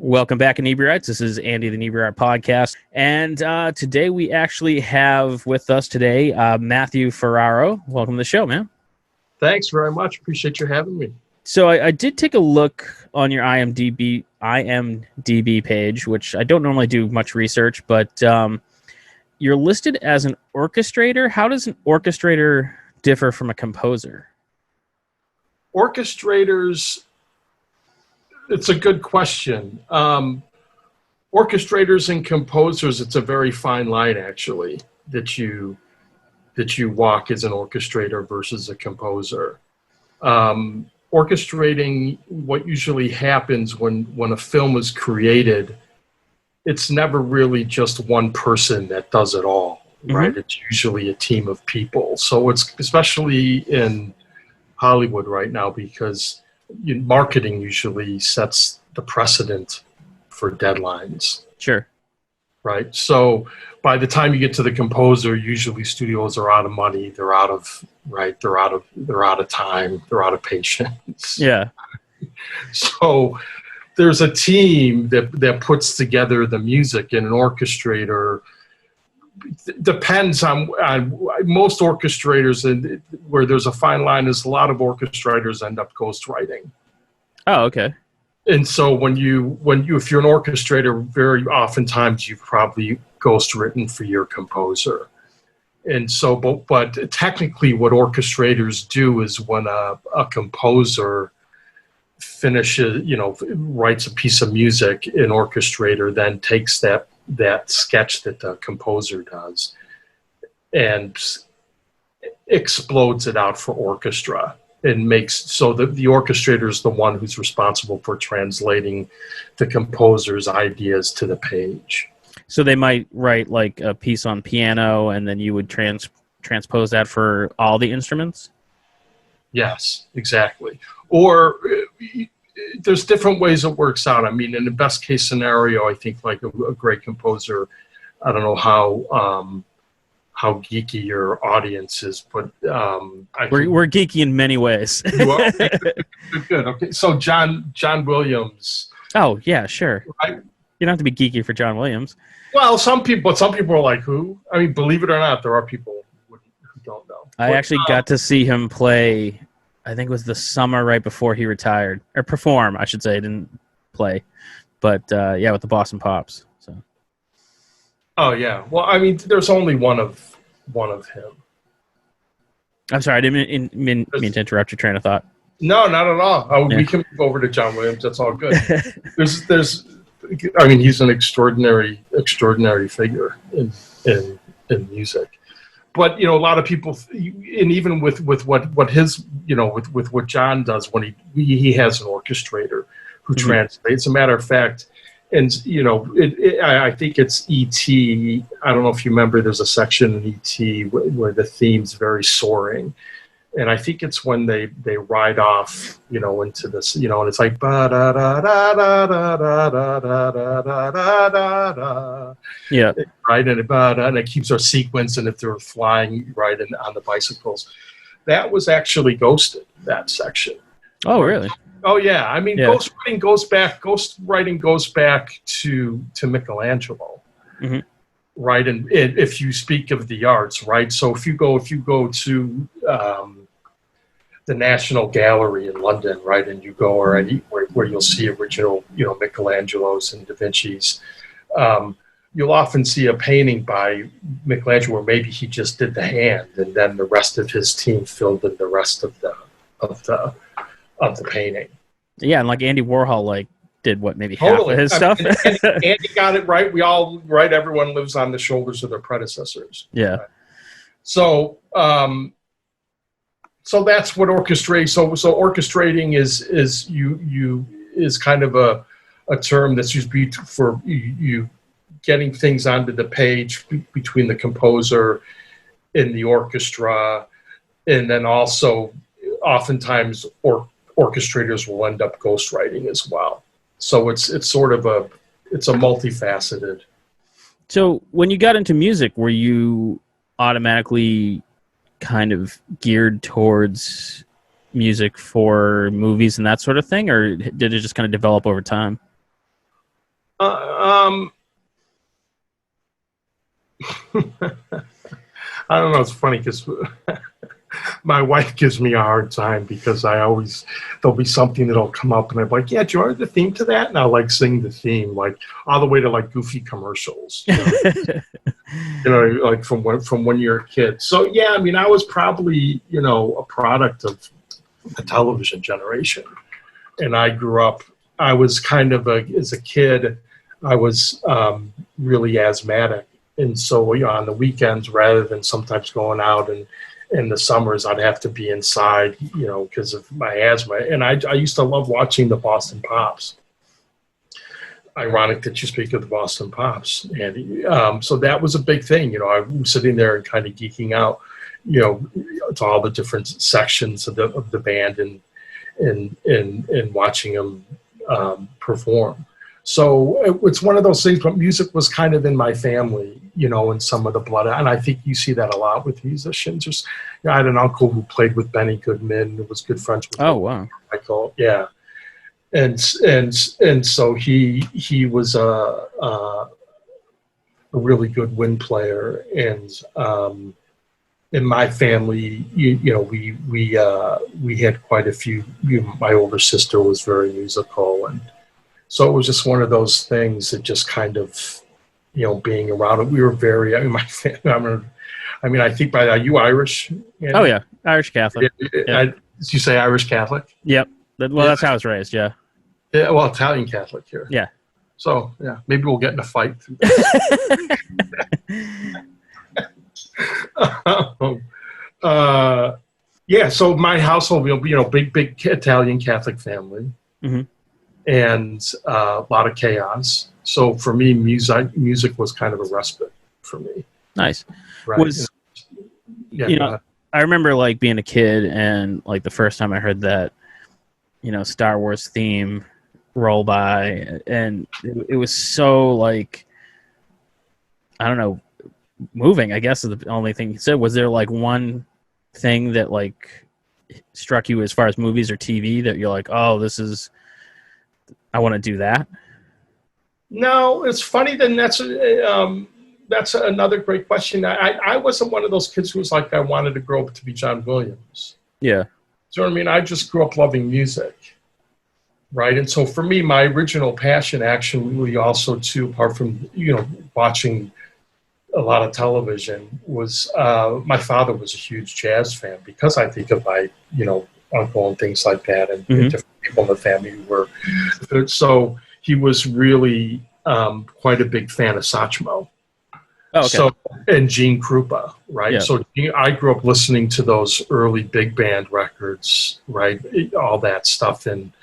Welcome back, Inebri-Arts. This is Andy, the Inebri-Art podcast. And today we actually have with us today Matthew Ferraro. Welcome to the show, man. Thanks very much. Appreciate you having me. So I did take a look on your IMDb page, which I don't normally do much research, but you're listed as an orchestrator. How does an orchestrator differ from a composer? Orchestrators, it's a good question. Orchestrators and composers, it's a very fine line, actually, that you walk as an orchestrator versus a composer. Orchestrating, what usually happens when a film is created, it's never really just one person that does it all, right? It's usually a team of people. So it's especially in Hollywood right now, because marketing usually sets the precedent for deadlines. Sure. Right. So by the time you get to the composer, usually studios are out of money. They're out of time. They're out of patience. Yeah. So there's a team that puts together the music, and an orchestrator depends on most orchestrators, and where there's a fine line is a lot of orchestrators end up ghostwriting. Oh, okay. And so if you're an orchestrator, very oftentimes you've probably ghostwritten for your composer. And so, but technically what orchestrators do is when a composer finishes, writes a piece of music, an orchestrator then takes that sketch that the composer does and explodes it out for orchestra, and makes so that the orchestrator is the one who's responsible for translating the composer's ideas to the page. So they might write like a piece on piano, and then you would transpose that for all the instruments? Yes, exactly. Or there's different ways it works out. I mean, in the best case scenario, I think like a great composer, I don't know how geeky your audience is, but we're geeky in many ways. Okay, good. Okay, so John Williams. Oh yeah, sure. Right? You don't have to be geeky for John Williams. Well, some people are like, who? I mean, believe it or not, there are people who don't know. I actually got to see him play. I think it was the summer right before he retired, or perform, I should say. Didn't play, but yeah, with the Boston Pops. So. Oh yeah. Well, I mean, there's only one of him. I'm sorry, I didn't mean to interrupt your train of thought. No, not at all. We can move over to John Williams. That's all good. I mean, he's an extraordinary figure in music. But a lot of people, and even with what his, with what John does when he has an orchestrator who translates. As a matter of fact, and I think it's E.T. I don't know if you remember. There's a section in E.T. where the theme's very soaring, and I think it's when they ride off, into this, and it's like ba da da da da da da da da da da da. Yeah. Right, and it keeps our sequence, and if they're flying right on the bicycles, that was actually ghosted, that section. Oh, really? Oh yeah, I mean, ghostwriting goes back to Michelangelo, right? And if you speak of the arts, right? So if you go to the National Gallery in London, right, and you go where you'll see original, Michelangelos and Da Vinci's, you'll often see a painting by Michelangelo where maybe he just did the hand, and then the rest of his team filled in the rest of the painting. Yeah, and like Andy Warhol, did what, maybe half of his stuff? Andy got it right. We all, right? Everyone lives on the shoulders of their predecessors. Yeah. Right? So that's what orchestrating. So orchestrating is kind of a term that's used for you getting things onto the page between the composer and the orchestra, and then also oftentimes orchestrators will end up ghostwriting as well. So it's sort of a multifaceted. So when you got into music, were you automatically kind of geared towards music for movies and that sort of thing, or did it just kind of develop over time? Um, I don't know. It's funny because my wife gives me a hard time because there'll be something that'll come up and I'm like, yeah, do you want the theme to that? And I'll like sing the theme, like all the way to like goofy commercials, like from when you're a kid. So yeah, I mean, I was probably, a product of a television generation. And I grew up, I was kind of as a kid, I was really asthmatic. And so on the weekends, rather than sometimes going out and in the summers, I'd have to be inside, because of my asthma. And I used to love watching the Boston Pops. Ironic that you speak of the Boston Pops. And so that was a big thing. I was sitting there and kind of geeking out, to all the different sections of the band and watching them perform. So it's one of those things, but music was kind of in my family, and some of the blood. And I think you see that a lot with musicians. I had an uncle who played with Benny Goodman, who was good friends with Michael. Yeah. And so he was a really good wind player. And in my family, we had quite a few. My older sister was very musical, and so it was just one of those things that just kind of, being around it. We were very. My family. I think by that, you Irish? Yeah? Oh yeah, Irish Catholic. Did you say Irish Catholic? Yep. Well, that's how I was raised. Yeah. Yeah. Well, Italian Catholic here. Yeah. So yeah, maybe we'll get in a fight through that. Yeah. So my household, big Italian Catholic family. Mm-hmm. And a lot of chaos. So for me, music was kind of a respite for me. Nice. Right. I remember like being a kid and like the first time I heard that, Star Wars theme roll by, and it was so like, I don't know, moving, I guess is the only thing you said. Was there like one thing that like struck you as far as movies or TV that you're like, oh, I want to do that? No, it's funny. Then that's another great question. I wasn't one of those kids who was like, I wanted to grow up to be John Williams. Yeah. So I just grew up loving music, right? And so for me, my original passion actually also too, apart from watching a lot of television, was my father was a huge jazz fan because I think of my uncle and things like that, and different people in the family who were. So he was really quite a big fan of Satchmo. Oh, okay. So, and Gene Krupa, right? Yeah. So I grew up listening to those early big band records, right? All that stuff, and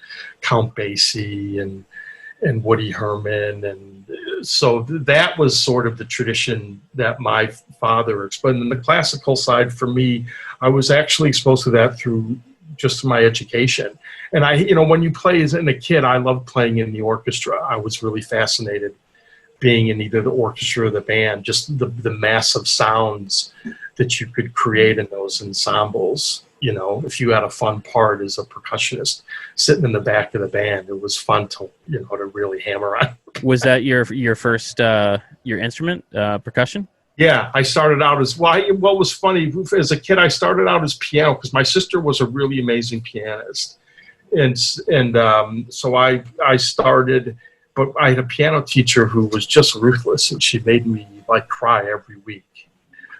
Count Basie and Woody Herman, and so that was sort of the tradition that my father explained. And the classical side for me, I was actually exposed to that through just my education. And when you play as a kid, I loved playing in the orchestra. I was really fascinated being in either the orchestra or the band, just the massive sounds that you could create in those ensembles. If you had a fun part as a percussionist sitting in the back of the band, it was fun to really hammer on. Was that your first your instrument, percussion? Yeah, I started out as what was funny as a kid. I started out as piano because my sister was a really amazing pianist, and so I started. But I had a piano teacher who was just ruthless, and she made me like cry every week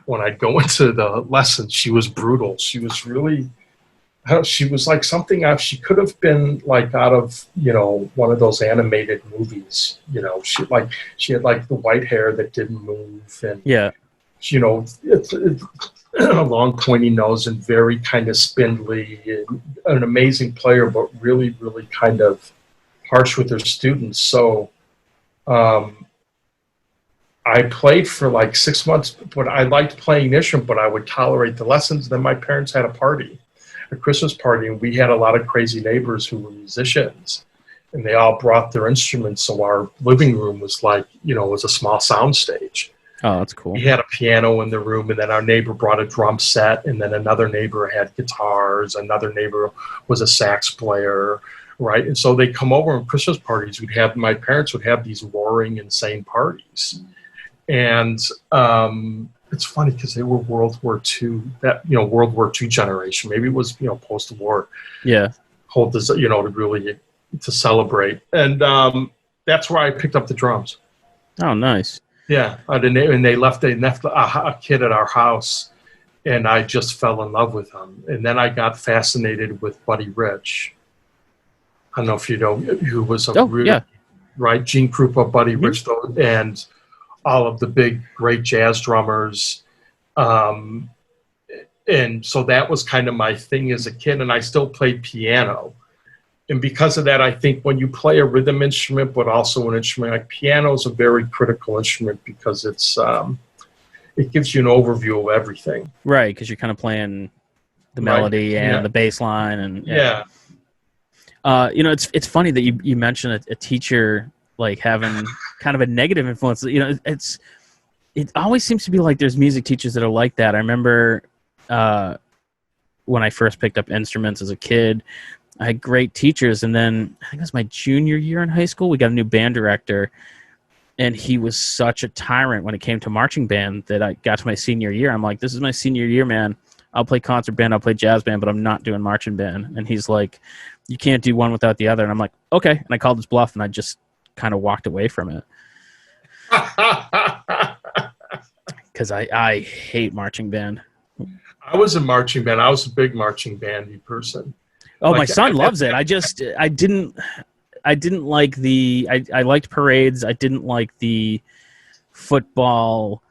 when I'd go into the lessons. She was brutal. She was really. She was like something she could have been like out of one of those animated movies. She had like the white hair that didn't move, and it's a long pointy nose and very kind of spindly. And an amazing player, but really, really kind of harsh with her students. So I played for like 6 months, but I liked playing the instrument, but I would tolerate the lessons. Then my parents had a Christmas party, and we had a lot of crazy neighbors who were musicians, and they all brought their instruments. So our living room was like, was a small sound stage. Oh, that's cool. We had a piano in the room, and then our neighbor brought a drum set, and then another neighbor had guitars. Another neighbor was a sax player, right? And so they come over on Christmas parties. My parents would have these roaring, insane parties. And it's funny because they were World War II, World War II generation. Maybe it was, post-war. Yeah. To celebrate. And that's where I picked up the drums. Oh, nice. Yeah. And they left a kid at our house, and I just fell in love with him. And then I got fascinated with Buddy Rich. I don't know if you know who was right? Gene Krupa, Buddy Rich, and all of the big, great jazz drummers. And so that was kind of my thing as a kid, and I still played piano. And because of that, I think when you play a rhythm instrument, but also an instrument like piano is a very critical instrument because it gives you an overview of everything. Right, because you're kind of playing the melody and the bass line. And it's funny that you mentioned a teacher like having kind of a negative influence. It always seems to be like there's music teachers that are like that. I remember when I first picked up instruments as a kid, I had great teachers, and then I think it was my junior year in high school, we got a new band director, and he was such a tyrant when it came to marching band that I got to my senior year. I'm like, this is my senior year, man. I'll play concert band, I'll play jazz band, but I'm not doing marching band. And he's like, you can't do one without the other. And I'm like, okay. And I called his bluff, and I just kind of walked away from it. Because I hate marching band. I was in marching band. I was a big marching bandy person. Oh, my son loves it. I didn't like I liked parades. I didn't like the football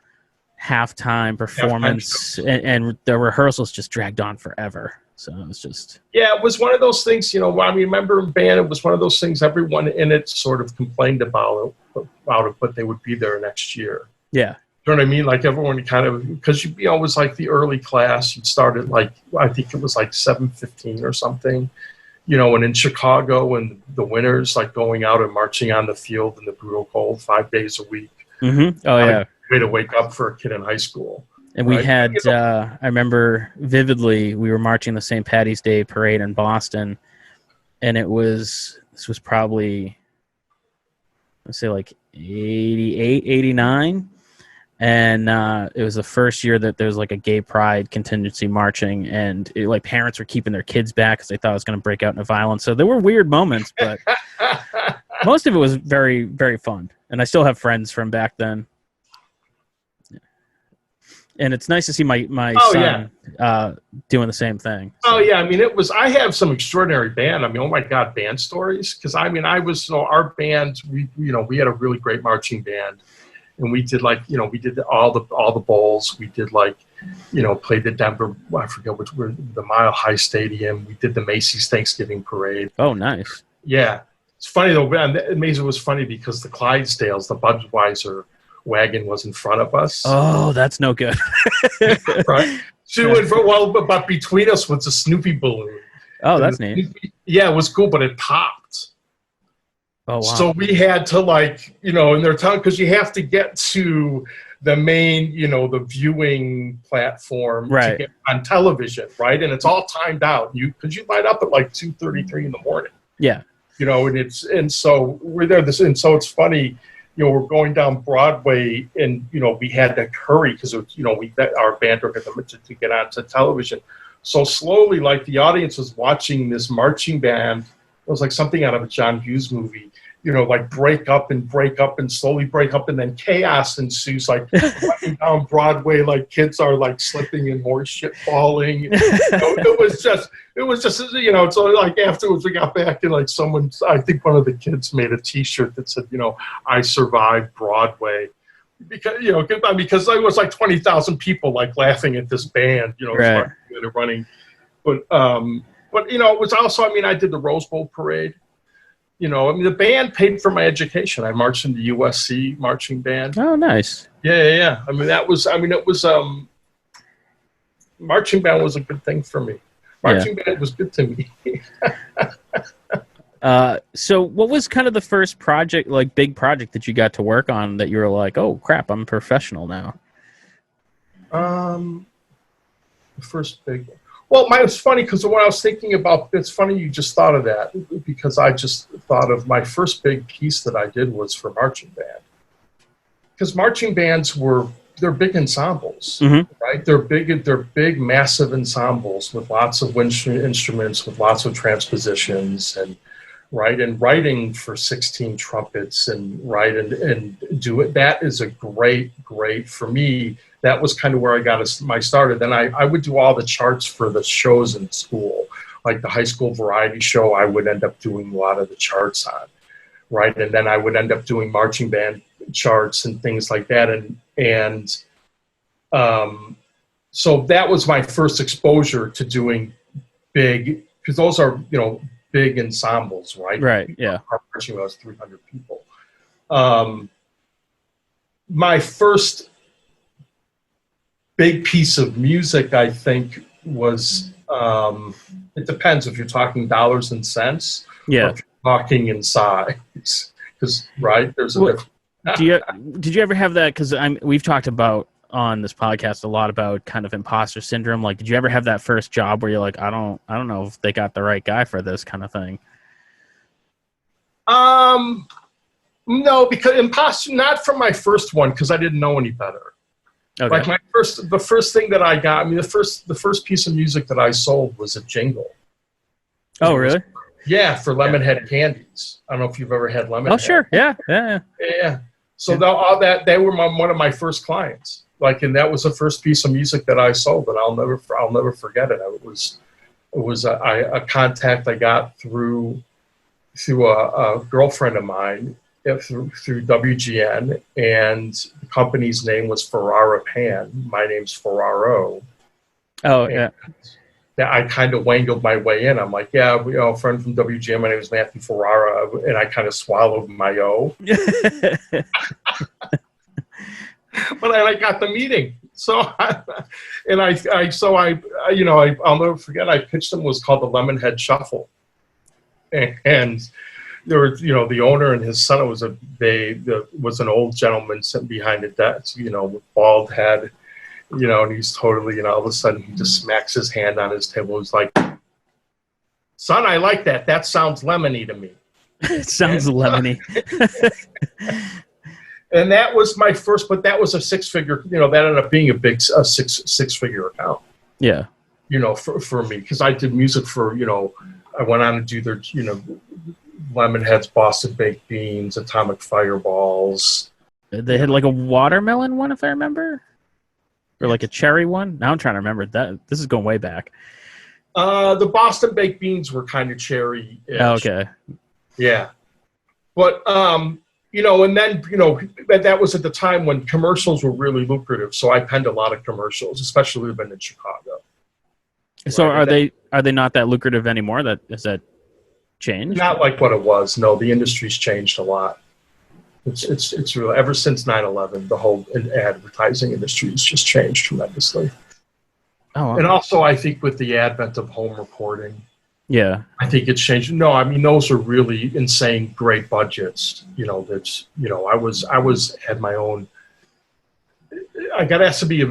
halftime performance, and the rehearsals just dragged on forever. So it was just... Yeah, it was one of those things, I remember in band, it was one of those things everyone in it sort of complained about it, but they would be there next year. Yeah. You know what I mean? Like everyone kind of, because it was like the early class, you'd start at like, I think it was like 7:15 or something, and in Chicago, and the winters, like going out and marching on the field in the brutal cold 5 days a week. Mm-hmm. Oh, yeah. Way to wake up for a kid in high school. And we had, I remember vividly, we were marching the St. Patty's Day parade in Boston, and this was probably, let's say like 88, 89. And it was the first year that there was like a gay pride contingency marching, and like parents were keeping their kids back because they thought it was going to break out into violence. So there were weird moments, but most of it was very, very fun. And I still have friends from back then. And it's nice to see my son doing the same thing. So. Oh yeah, I have some extraordinary band. Oh my God, band stories. Because our band, we had a really great marching band. And we did we did all the bowls. We did played the Denver, I forget which were the Mile High Stadium. We did the Macy's Thanksgiving Parade. Oh, nice. Yeah. It's funny though, it was funny because the Clydesdales, the Budweiser wagon was in front of us. Oh, that's no good. Right? But between us was a Snoopy balloon. Oh, that's neat. Yeah, it was cool, but it popped. Oh, wow. So we had to and they're telling, because you have to get to the main, the viewing platform to get on television, right? And it's all timed out. Because you light up at like 2:33 in the morning. Yeah. And so we're there. And so it's funny, we're going down Broadway, and we had to hurry because our band took to get onto television. So slowly, like the audience was watching this marching band. It was like something out of a John Hughes movie, break up and slowly break up, and then chaos ensues, like running down Broadway, like kids are like slipping and more shit falling. It was just, so like afterwards we got back and like I think one of the kids made a T-shirt that said, I survived Broadway. Because there was like 20,000 people like laughing at this band, running. But it was also, I did the Rose Bowl parade. The band paid for my education. I marched in the USC marching band. Oh, nice. Yeah. Marching band was a good thing for me. Marching band was good to me. So what was kind of the first project, like big project that you got to work on that you were like, oh crap, I'm a professional now? The first big one. Well, it's funny because when I was thinking about, it's funny you just thought of that, because I just thought of my first big piece that I did was for marching band. Because marching bands they're big ensembles, right? They're big, massive ensembles with lots of instruments, with lots of transpositions, and writing for 16 trumpets, and do it. That is a great for me. That was kind of where I got my start. And then I would do all the charts for the shows in school, like the high school variety show. I would end up doing a lot of the charts on, right? And then I would end up doing marching band charts and things like that. And so that was my first exposure to doing big, because those are, big ensembles, right? Right, yeah. Our marching was 300 people. My first big piece of music, I think, was, it depends if you're talking dollars and cents, yeah, or if you're talking in size, because, right, there's a difference. Did you ever have that? Because we've talked about on this podcast a lot about kind of imposter syndrome. Like, did you ever have that first job where you're like, I don't know if they got the right guy for this kind of thing? No, because imposter, not from my first one, because I didn't know any better. Okay. Like the first thing that I got, the first piece of music that I sold was a jingle. Oh, really? Yeah, for Lemonhead candies. I don't know if you've ever had Lemonhead. Oh, sure. Yeah. So all that, they were one of my first clients. Like, and that was the first piece of music that I sold, and I'll never forget it. It was a contact I got through a girlfriend of mine through WGN, and the company's name was Ferraro Pan. My name's Ferraro. Oh, and yeah. I kind of wangled my way in. I'm like, yeah, a friend from WGN. My name is Matthew Ferraro, and I kind of swallowed my O. But I got the meeting. So, I'll never forget. I pitched them. It was called the Lemonhead Shuffle, and there were, the owner and his son. Was an old gentleman sitting behind a desk, with bald head, and he's totally, all of a sudden he just smacks his hand on his table. He's like, "Son, I like that. That sounds lemony to me." It sounds lemony. And that was my first, but that was a six-figure, that ended up being a big six-figure account. Yeah. For me, because I did music for, I went on to do their, Lemonheads, Boston Baked Beans, Atomic Fireballs. They had like a watermelon one, if I remember, or like a cherry one. Now I'm trying to remember that. This is going way back. The Boston Baked Beans were kind of cherry. Oh, okay. Yeah. But, and then, that was at the time when commercials were really lucrative. So I penned a lot of commercials, especially living in Chicago. So right? Are they not that lucrative anymore? Has that changed? Not like what it was. No, the industry's changed a lot. It's really, ever since 9/11, the whole advertising industry has just changed tremendously. Oh, wow. And also, I think with the advent of home recording, yeah, I think it's changed. No, I mean, those are really insane, great budgets. I had my own. I got asked to be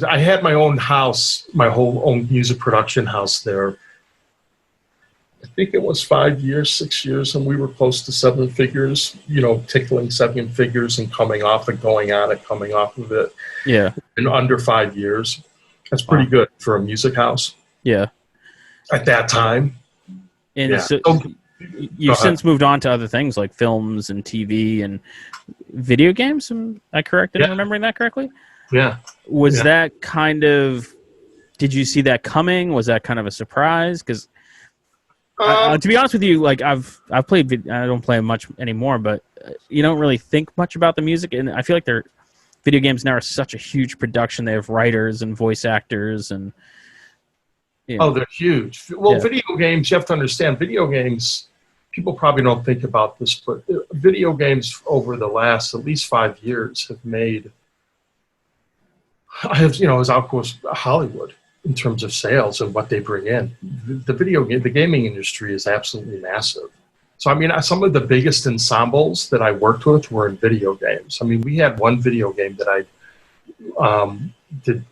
I had my own house, my whole own music production house there. I think it was 5 years, 6 years, and we were close to seven figures. Tickling seven figures and coming off it, going on it, coming off of it. Yeah, in under 5 years. That's pretty good for a music house. Yeah. At that time. And yeah. So you've since moved on to other things like films and TV and video games. Am I correct in remembering that correctly? Yeah. Was that kind of, did you see that coming? Was that kind of a surprise? Because to be honest with you, like I've played, I don't play much anymore, but you don't really think much about the music. And I feel like video games now are such a huge production. They have writers and voice actors and, Oh, they're huge. Well, video games, you have to understand, video games, people probably don't think about this, but video games over the last at least 5 years have made, as outgoes Hollywood in terms of sales and what they bring in. The gaming industry is absolutely massive. So, I mean, some of the biggest ensembles that I worked with were in video games. I mean, we had one video game that did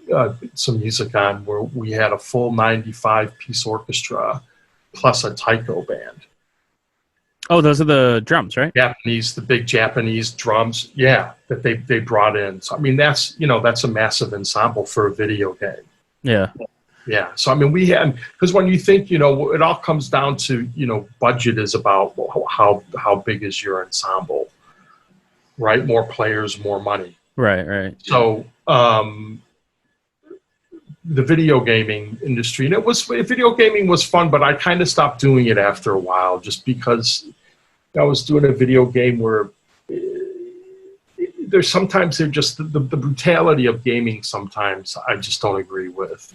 some music on, where we had a full 95-piece orchestra plus a taiko band. Oh, those are the drums, right? The big Japanese drums, that they brought in. So I mean, that's a massive ensemble for a video game. Yeah. Yeah. So I mean, we had, because when you think, it all comes down to, budget is about how big is your ensemble, right? More players, more money. Right. So the video gaming industry, and video gaming was fun, but I kind of stopped doing it after a while, just because I was doing a video game where there's sometimes just the brutality of gaming. Sometimes I just don't agree with.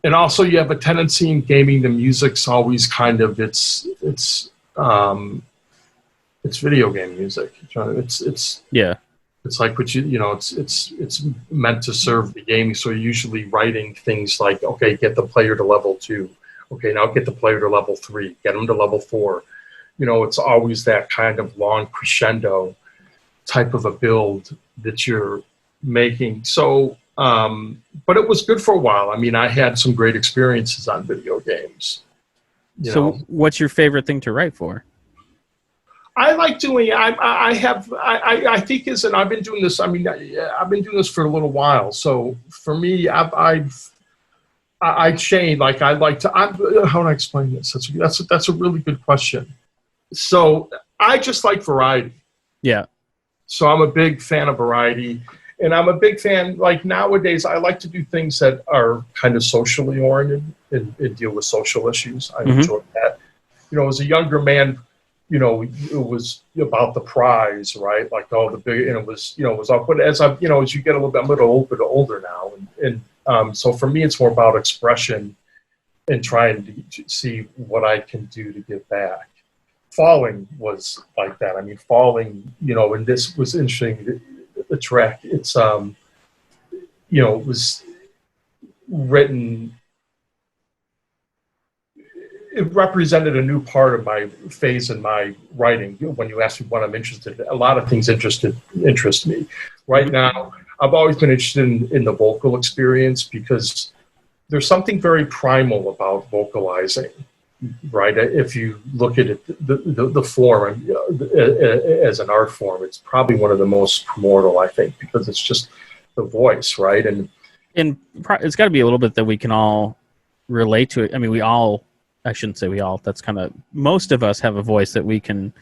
And also, you have a tendency in gaming, the music's always kind of it's video game music. It's like what it's meant to serve the gaming. So you're usually writing things like, okay, get the player to level 2. Okay, now get the player to level 3. Get them to level 4. It's always that kind of long crescendo type of a build that you're making. So, but it was good for a while. I mean, I had some great experiences on video games. So what's your favorite thing to write for? I like doing. I think I've been doing this. I mean, I've been doing this for a little while. So for me, I change. Like I like to. How do I explain this? That's a really good question. So I just like variety. Yeah. So I'm a big fan of variety, and I'm a big fan. Like nowadays, I like to do things that are kind of socially oriented and deal with social issues. I enjoy that. As a younger man, it was about the prize, right? Like all the big, and it was up. But as as you get a little bit older now, and so for me, it's more about expression and trying to see what I can do to give back. Falling was like that. I mean, Falling, and this was interesting. The track, it's it was written. It represented a new part of my phase in my writing. When you ask me what I'm interested in, a lot of things interest me. Right now, I've always been interested in the vocal experience, because there's something very primal about vocalizing, right? If you look at it, the form as an art form, it's probably one of the most primordial, I think, because it's just the voice, right? And it's got to be a little bit that we can all relate to it. I mean, I shouldn't say we all. That's kind of, most of us have a voice that we can,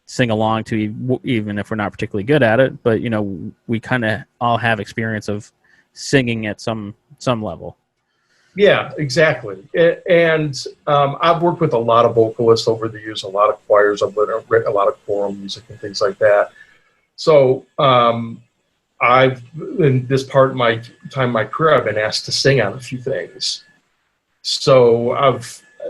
sing along to, even if we're not particularly good at it. But we kind of all have experience of singing at some level. Yeah, exactly. And I've worked with a lot of vocalists over the years, a lot of choirs. I've written a lot of choral music and things like that. So I've, in this part of my career, I've been asked to sing on a few things. So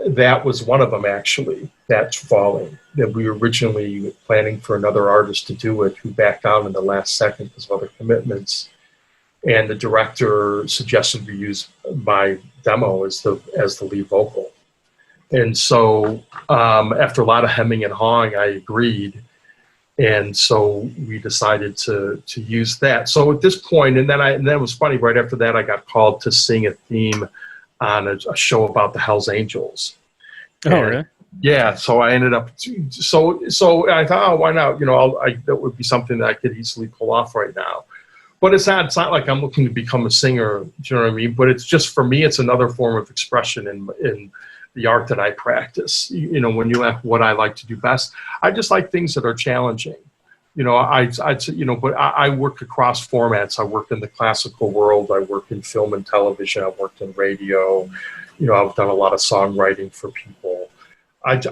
that was one of them, actually. That's Falling. That we were originally planning for another artist to do it, who backed out in the last second because of other commitments. And the director suggested we use my demo as the lead vocal. And so after a lot of hemming and hawing, I agreed. And so we decided to use that. So at this point, and then it was funny, right after that, I got called to sing a theme on a show about the Hells Angels. Oh, really? Yeah, so I ended up, so I thought, oh, why not? That would be something that I could easily pull off right now. But it's not like I'm looking to become a singer, do you know what I mean? But it's just, for me, it's another form of expression in the art that I practice. When you ask what I like to do best, I just like things that are challenging. But I work across formats. I work in the classical world. I work in film and television. I've worked in radio. I've done a lot of songwriting for people.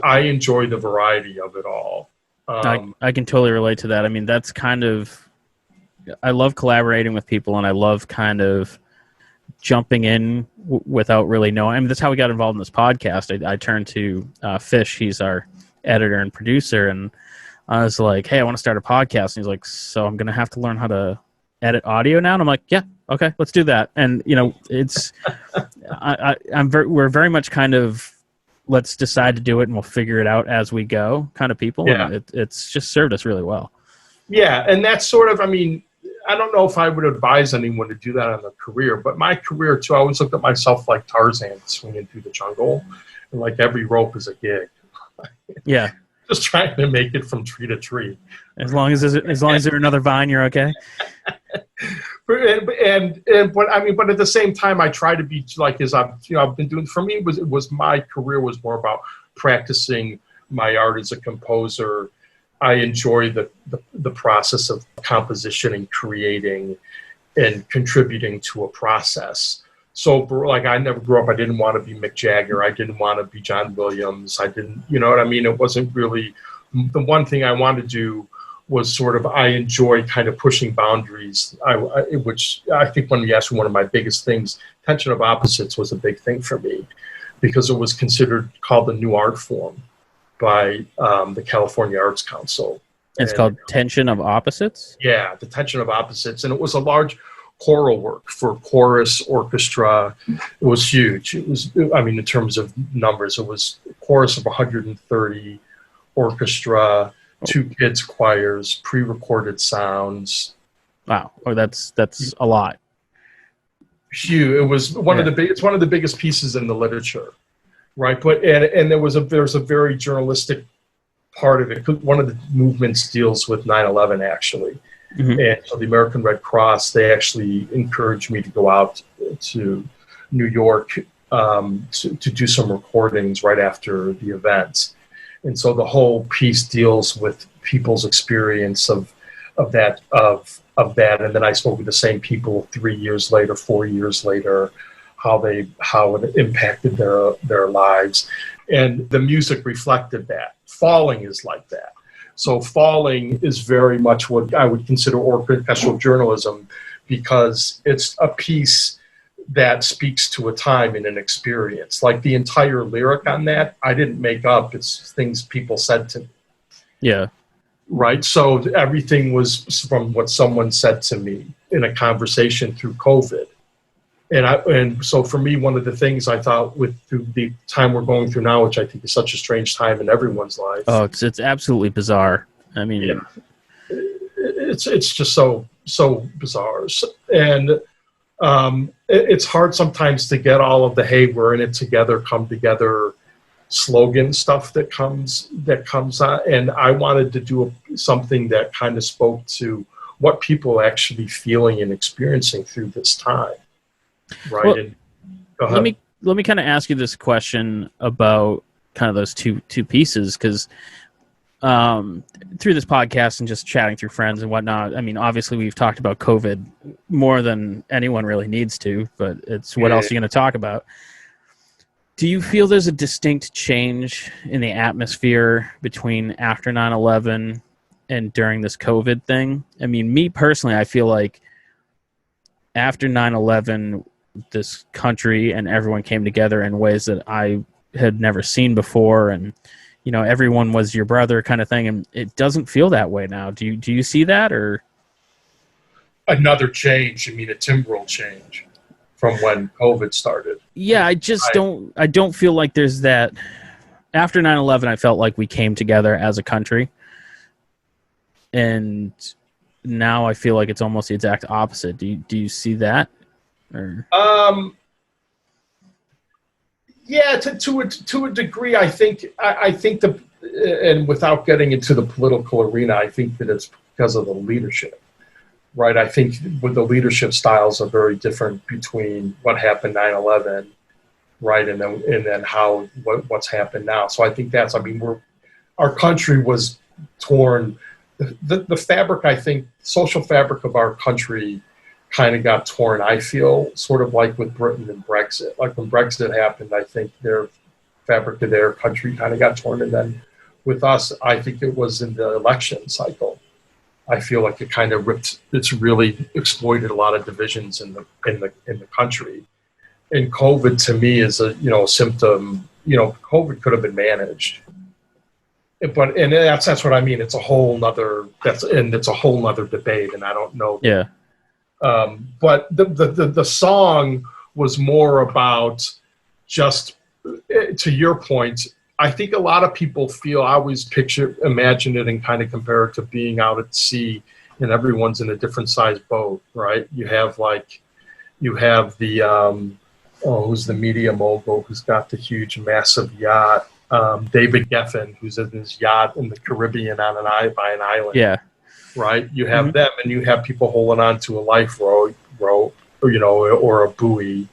I enjoy the variety of it all. I can totally relate to that. I mean, that's kind of, I love collaborating with people, and I love kind of jumping in without really knowing. I mean, that's how we got involved in this podcast. I turned to Fish. He's our editor and producer, and I was like, hey, I want to start a podcast. And he's like, so I'm going to have to learn how to edit audio now? And I'm like, yeah, okay, let's do that. And, it's, we're very much kind of, let's decide to do it and we'll figure it out as we go kind of people. Yeah. And it's just served us really well. Yeah. And that's sort of, I mean, I don't know if I would advise anyone to do that on their career, but my career too, I always looked at myself like Tarzan swinging through the jungle, and like every rope is a gig. Yeah. Just trying to make it from tree to tree. As long as there's another vine, you're okay. But I mean, but at the same time, I try to be like, as I've been doing. For me, it was my career was more about practicing my art as a composer. I enjoy the process of composition and creating and contributing to a process. So, like, I never grew up. I didn't want to be Mick Jagger. I didn't want to be John Williams. I didn't, you know what I mean? It wasn't really the one thing I wanted to do. Was sort of, I enjoy kind of pushing boundaries, which I think when you asked me, one of my biggest things, tension of opposites was a big thing for me, because it was considered called the new art form by the California Arts Council. It's called tension of opposites? Yeah, the tension of opposites. And it was a large choral work for chorus, orchestra. It was huge. It was, I mean, in terms of numbers, it was a chorus of 130, orchestra, 2 kids choirs, pre-recorded sounds. Wow, that's a lot. Huge. It was one of the big. It's one of the biggest pieces in the literature, right? But and there's a very journalistic part of it. One of the movements deals with 9/11 actually, and so the American Red Cross, they actually encouraged me to go out to New York to do some recordings right after the event. And so the whole piece deals with people's experience of that. And then I spoke with the same people 3 years later, 4 years later, how it impacted their lives. And the music reflected that. Falling is like that. So Falling is very much what I would consider orchestral journalism, because it's a piece that speaks to a time and an experience. Like the entire lyric on that, I didn't make up. It's things people said to me. Yeah. Right. So everything was from what someone said to me in a conversation through COVID. And so for me, one of the things I thought through the time we're going through now, which I think is such a strange time in everyone's life. Oh, it's absolutely bizarre. I mean, yeah. It's just so bizarre. And it's hard sometimes to get all of the, hey, we're in it together, come together slogan stuff that comes out. And I wanted to do something that kind of spoke to what people are actually feeling and experiencing through this time. Right. Well, and go ahead. Let me kind of ask you this question about kind of those two pieces, because through this podcast and just chatting through friends and whatnot, I mean, obviously we've talked about COVID more than anyone really needs to, but it's what else are you going to talk about? Do you feel there's a distinct change in the atmosphere between after 9/11 and during this COVID thing? I mean, me personally, I feel like after 9/11, this country and everyone came together in ways that I had never seen before, and you know, everyone was your brother kind of thing, and it doesn't feel that way now. Do you see that? Or another change? I mean, a temporal change from when COVID started. Yeah, I don't feel like there's that. After 9/11, I felt like we came together as a country, and now I feel like it's almost the exact opposite. Do you see that? Or yeah, to a degree, I think and without getting into the political arena, I think that it's because of the leadership, right? I think with the leadership styles are very different between what happened 9/11, right, and then what's happened now. So I think our country was torn. The fabric, I think, social fabric of our country kind of got torn, I feel, sort of like with Britain and Brexit. Like when Brexit happened, I think their fabric of their country kind of got torn. And then with us, I think it was in the election cycle. I feel like it kind of it's really exploited a lot of divisions in the country. And COVID to me is a symptom. COVID could have been managed. But that's what I mean. It's a whole nother debate, and I don't know. Yeah. But the song was more about just, to your point, I think a lot of people feel, I always imagine it and kind of compare it to being out at sea and everyone's in a different size boat, right? You have the who's the media mogul who's got the huge, massive yacht, David Geffen, who's in his yacht in the Caribbean by an island. Yeah. Right. You have them, and you have people holding on to a life rope, or a buoy.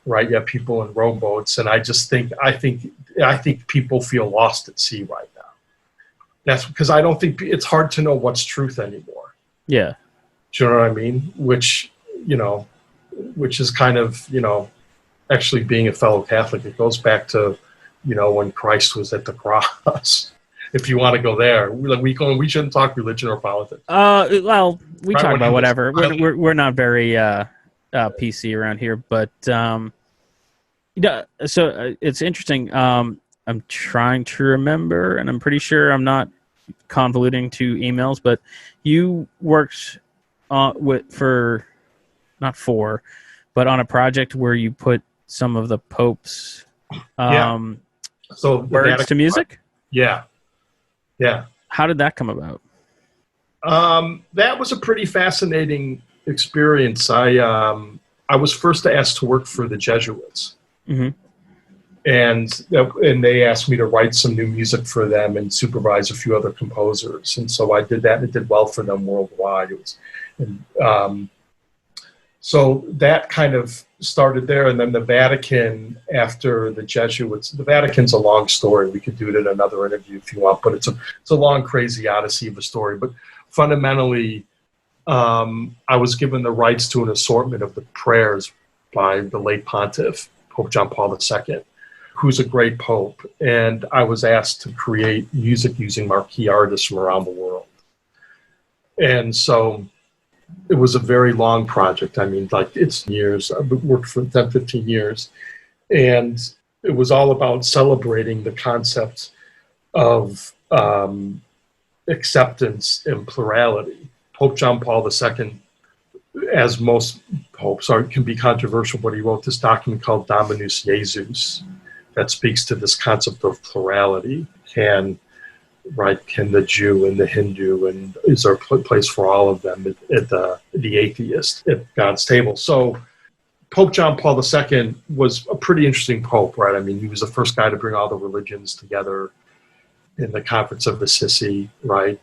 Right. You have people in rowboats, and I think people feel lost at sea right now. That's because I don't think it's hard to know what's truth anymore. Yeah. Do you know what I mean? Which is kind of, actually being a fellow Catholic. It goes back to, when Christ was at the cross. If you want to go there, we shouldn't talk religion or politics. Well, we talk about whatever. We're not very PC around here, but so it's interesting. I'm trying to remember, and I'm pretty sure I'm not convoluting to emails, but you worked but on a project where you put some of the Pope's words to music. Yeah. How did that come about? That was a pretty fascinating experience. I was first asked to work for the Jesuits, and they asked me to write some new music for them and supervise a few other composers. And so I did that, and it did well for them worldwide. So that kind of started there, and then the Vatican, after the Jesuits, the Vatican's a long story. We could do it in another interview if you want, but it's a long, crazy odyssey of a story. But fundamentally, I was given the rights to an assortment of the prayers by the late Pontiff, Pope John Paul II, who's a great pope. And I was asked to create music using marquee artists from around the world. And so it was a very long project. I mean, it's years. I've worked for 10, 15 years. And it was all about celebrating the concept of acceptance and plurality. Pope John Paul II, as most popes can be controversial, but he wrote this document called Dominus Jesus that speaks to this concept of plurality. Can the Jew and the Hindu, and is there a place for all of them at the atheist at God's table? So Pope John Paul II was a pretty interesting pope, right? I mean, he was the first guy to bring all the religions together in the Conference of Assisi, right?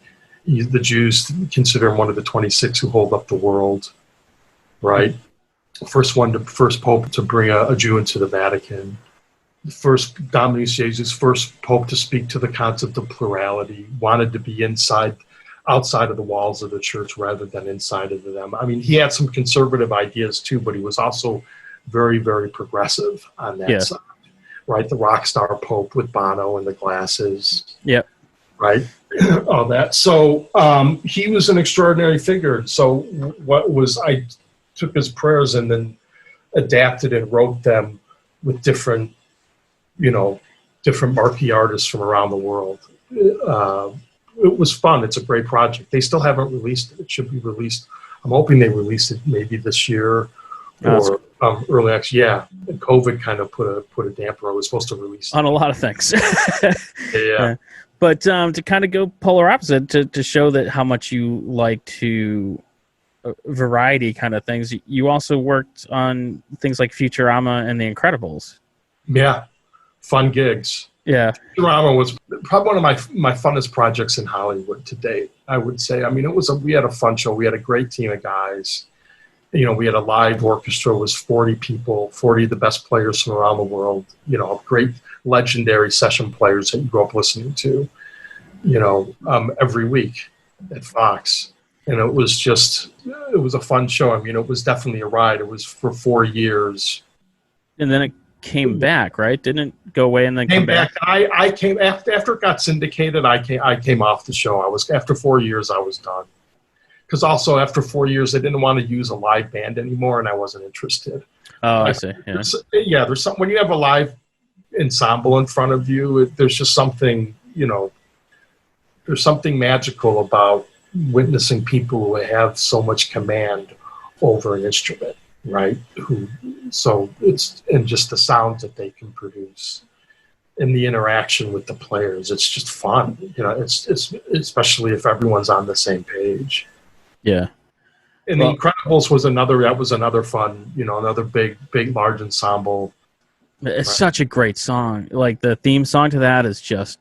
The Jews consider him one of the 26 who hold up the world, right? First pope to bring a Jew into the Vatican. First Dominus Jesus, first pope to speak to the concept of plurality, wanted to be outside of the walls of the church rather than inside of them. I mean, he had some conservative ideas too, but he was also very, very progressive on that side, right? The rock star pope with Bono and the glasses. Yep. Right? All that. So he was an extraordinary figure. So I took his prayers and then adapted and wrote them with different marquee artists from around the world. It was fun. It's a great project. They still haven't released it. It should be released. I'm hoping they release it maybe this year or early next. Yeah, and COVID kind of put a damper. I was supposed to release on a lot of things. Yeah. But to kind of go polar opposite, to show that how much you like to variety kind of things, you also worked on things like Futurama and The Incredibles. Yeah, fun gigs. Yeah, Futurama was probably one of my funnest projects in Hollywood to date, I would say. I mean, we had a fun show. We had a great team of guys. We had a live orchestra. It was 40 people, 40 of the best players from around the world. Great legendary session players that you grew up listening to, every week at Fox. And it was a fun show. I mean, it was definitely a ride. It was for 4 years. And then it came back, right? Didn't it go away and then come back? I came after it got syndicated. I came off the show. after 4 years, I was done. Because also after 4 years, they didn't want to use a live band anymore, and I wasn't interested. Oh, I see. Yeah. There's something when you have a live ensemble in front of you. There's just something, there's something magical about witnessing people who have so much command over an instrument, right? And just the sounds that they can produce and the interaction with the players. It's just fun, it's especially if everyone's on the same page. Yeah. And The Incredibles was another fun, another big, large ensemble. It's such a great song. Like the theme song to that is just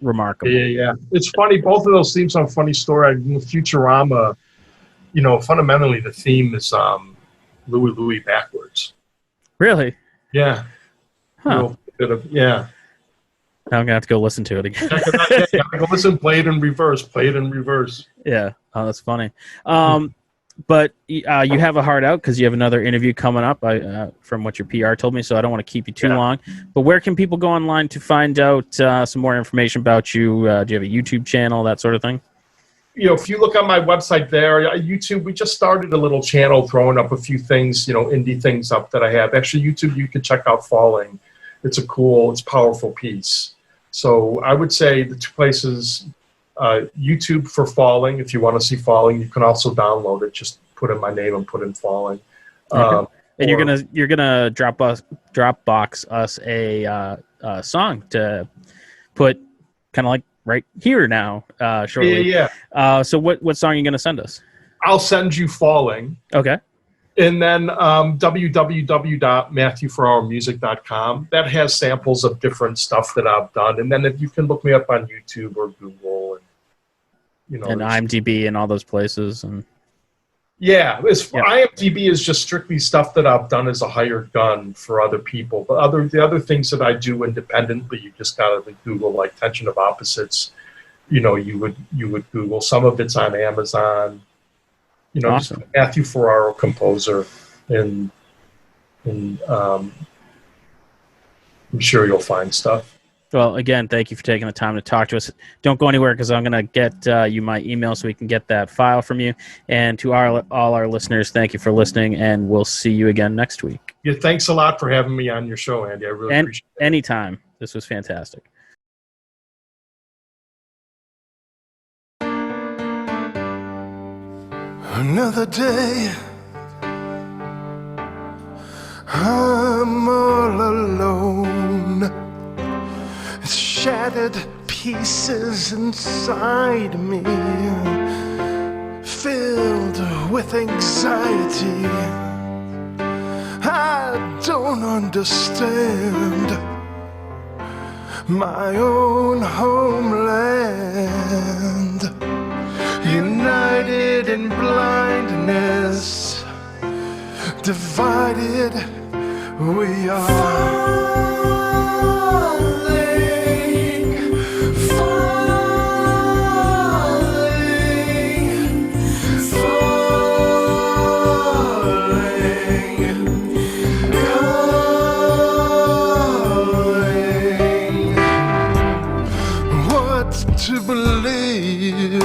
remarkable. Yeah. It's funny. Both of those themes are funny story. Futurama, fundamentally the theme is Louie backwards. Really? Yeah. Huh. Yeah. Now I'm gonna have to go listen to it again. Go listen. Play it in reverse. Yeah. Oh, that's funny. But you have a heart out because you have another interview coming up. From what your PR told me, so I don't want to keep you too long. But where can people go online to find out some more information about you? Do you have a YouTube channel, that sort of thing? If you look on my website there, YouTube, we just started a little channel throwing up a few things, indie things up that I have. Actually, YouTube, you can check out Falling. It's it's powerful piece. So I would say the two places, YouTube for Falling. If you want to see Falling, you can also download it. Just put in my name and put in Falling. Okay. And you're gonna Dropbox us a song to put kind of like right here now shortly. Yeah. So what song are you gonna send us? I'll send you Falling. Okay. And then www.matthewferraromusic.com. That has samples of different stuff that I've done. And then if you can look me up on YouTube or Google and IMDb and all those places. And IMDb is just strictly stuff that I've done as a hired gun for other people. But the other things that I do independently, you just gotta Google, like Tension of Opposites. You would Google. Some of it's on Amazon. Awesome. Matthew Ferraro composer, and I'm sure you'll find stuff. Well, again, thank you for taking the time to talk to us. Don't go anywhere because I'm going to get you my email so we can get that file from you. And to all our listeners, thank you for listening, and we'll see you again next week. Yeah, thanks a lot for having me on your show, Andy. I really appreciate it. Anytime. This was fantastic. Another day, I'm all alone. It's shattered pieces inside me, filled with anxiety. I don't understand my own homeland. United in blindness, divided we are. Falling, calling. What to believe?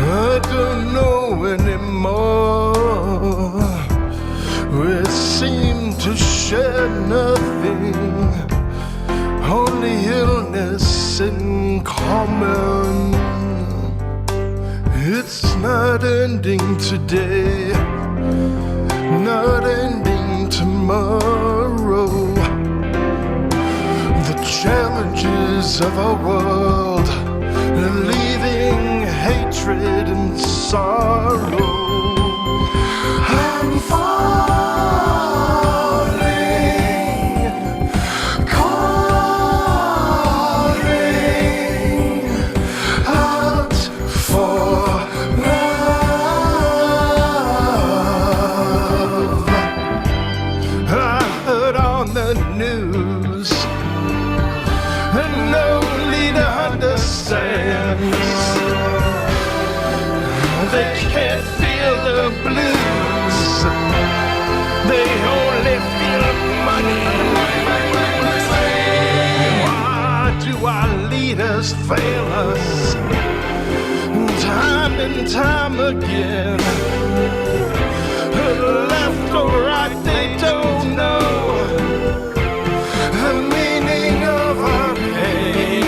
I don't know anymore. We seem to share nothing, only illness in common. It's not ending today, not ending tomorrow. The challenges of our world are leaving hatred and sorrow. I'm falling, calling out for love. I heard on the news that no leader understands. They can't feel the blues. They only feel money. Why do our leaders fail us time and time again? Left or right, they don't know the meaning of our pain.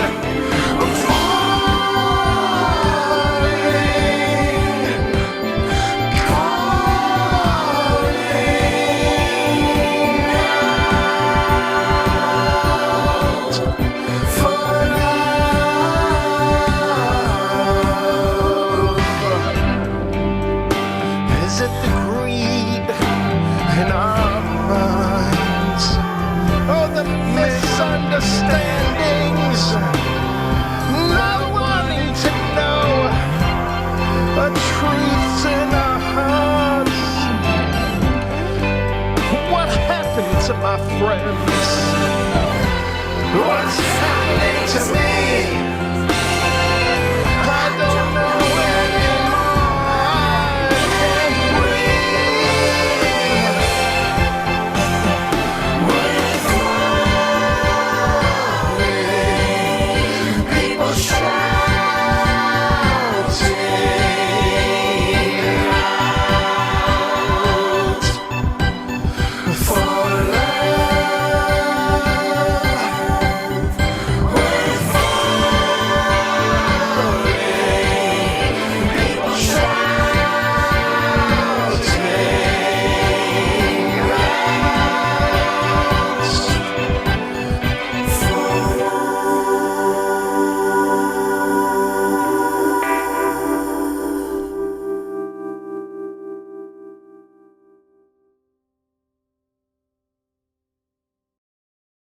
friends. What's happening to me?